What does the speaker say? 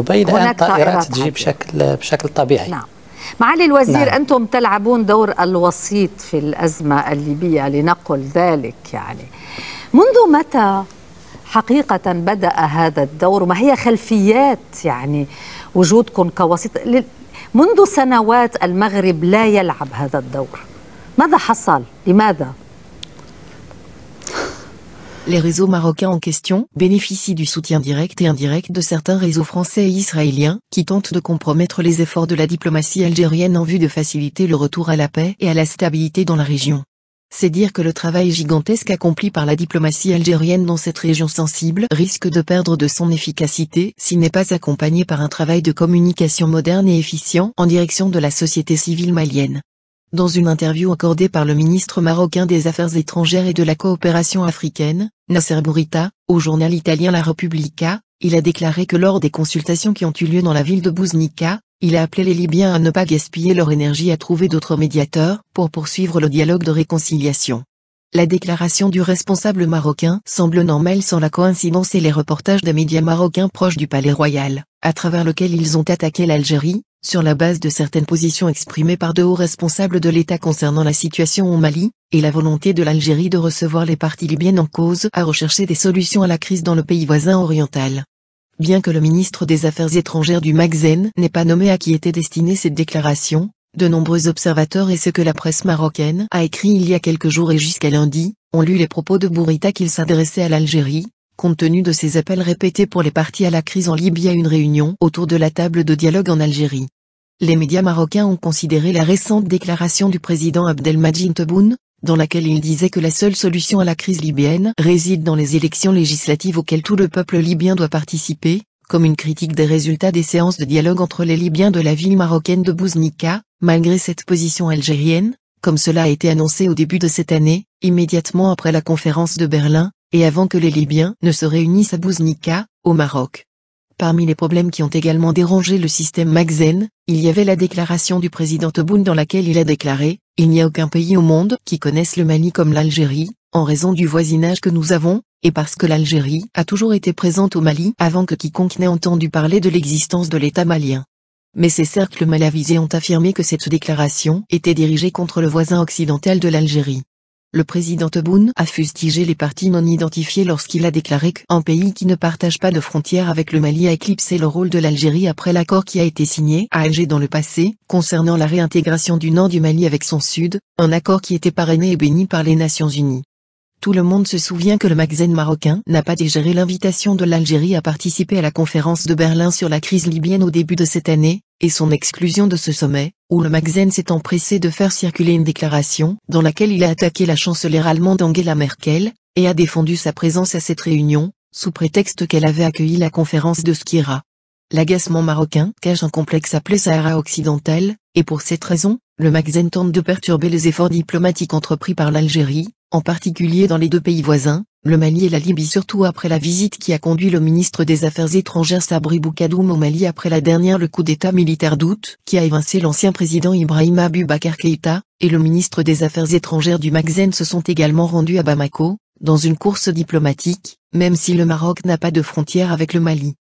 دبي لأن طائرات تجي بشكل طبيعي. نعم. معالي الوزير، أنتم تلعبون دور الوسيط في الأزمة الليبية لنقل ذلك، يعني منذ متى حقيقة بدأ هذا الدور، وما هي خلفيات يعني وجودكم كوسيط؟ منذ سنوات المغرب لا يلعب هذا الدور، ماذا حصل؟ لماذا؟ Les réseaux marocains en question bénéficient du soutien direct et indirect de certains réseaux français et israéliens qui tentent de compromettre les efforts de la diplomatie algérienne en vue de faciliter le retour à la paix et à la stabilité dans la région. C'est dire que le travail gigantesque accompli par la diplomatie algérienne dans cette région sensible risque de perdre de son efficacité s'il n'est pas accompagné par un travail de communication moderne et efficient en direction de la société civile malienne. Dans une interview accordée par le ministre marocain des Affaires étrangères et de la coopération africaine, Nasser Bourita, au journal italien La Repubblica, il a déclaré que lors des consultations qui ont eu lieu dans la ville de Bouznika, il a appelé les Libyens à ne pas gaspiller leur énergie à trouver d'autres médiateurs pour poursuivre le dialogue de réconciliation. La déclaration du responsable marocain semble normale sans la coïncidence et les reportages des médias marocains proches du Palais Royal, à travers lequel ils ont attaqué l'Algérie, sur la base de certaines positions exprimées par de hauts responsables de l'État concernant la situation au Mali, et la volonté de l'Algérie de recevoir les parties libyennes en cause à rechercher des solutions à la crise dans le pays voisin oriental. Bien que le ministre des Affaires étrangères du Maghreb n'ait pas nommé à qui était destinée cette déclaration, de nombreux observateurs et ce que la presse marocaine a écrit il y a quelques jours et jusqu'à lundi, ont lu les propos de Bourita qu'il s'adressait à l'Algérie, compte tenu de ses appels répétés pour les parties à la crise en Libye à une réunion autour de la table de dialogue en Algérie. Les médias marocains ont considéré la récente déclaration du président Abdelmadjid Tebboune, dans laquelle il disait que la seule solution à la crise libyenne réside dans les élections législatives auxquelles tout le peuple libyen doit participer, comme une critique des résultats des séances de dialogue entre les Libyens de la ville marocaine de Bouznika, malgré cette position algérienne, comme cela a été annoncé au début de cette année, immédiatement après la conférence de Berlin, et avant que les Libyens ne se réunissent à Bouznika, au Maroc. Parmi les problèmes qui ont également dérangé le système Maghreb, il y avait la déclaration du président Tebboune dans laquelle il a déclaré « Il n'y a aucun pays au monde qui connaisse le Mali comme l'Algérie, en raison du voisinage que nous avons, et parce que l'Algérie a toujours été présente au Mali avant que quiconque n'ait entendu parler de l'existence de l'État malien. » Mais ces cercles mal avisés ont affirmé que cette déclaration était dirigée contre le voisin occidental de l'Algérie. Le président Tebboune a fustigé les partis non identifiés lorsqu'il a déclaré qu'un pays qui ne partage pas de frontières avec le Mali a éclipsé le rôle de l'Algérie après l'accord qui a été signé à Alger dans le passé, concernant la réintégration du nord du Mali avec son sud, un accord qui était parrainé et béni par les Nations Unies. Tout le monde se souvient que le Maghreb marocain n'a pas digéré l'invitation de l'Algérie à participer à la conférence de Berlin sur la crise libyenne au début de cette année, et son exclusion de ce sommet, où le Maghreb s'est empressé de faire circuler une déclaration, dans laquelle il a attaqué la chancelière allemande Angela Merkel, et a défendu sa présence à cette réunion, sous prétexte qu'elle avait accueilli la conférence de Skira. L'agacement marocain cache un complexe appelé Sahara occidental, et pour cette raison, le Maghreb tente de perturber les efforts diplomatiques entrepris par l'Algérie, en particulier dans les deux pays voisins, le Mali et la Libye, surtout après la visite qui a conduit le ministre des Affaires étrangères Sabri Boukadoum au Mali après la dernière le coup d'état militaire d'août qui a évincé l'ancien président Ibrahim Aboubacar Keïta, et le ministre des Affaires étrangères du Maghreb se sont également rendus à Bamako, dans une course diplomatique, même si le Maroc n'a pas de frontière avec le Mali.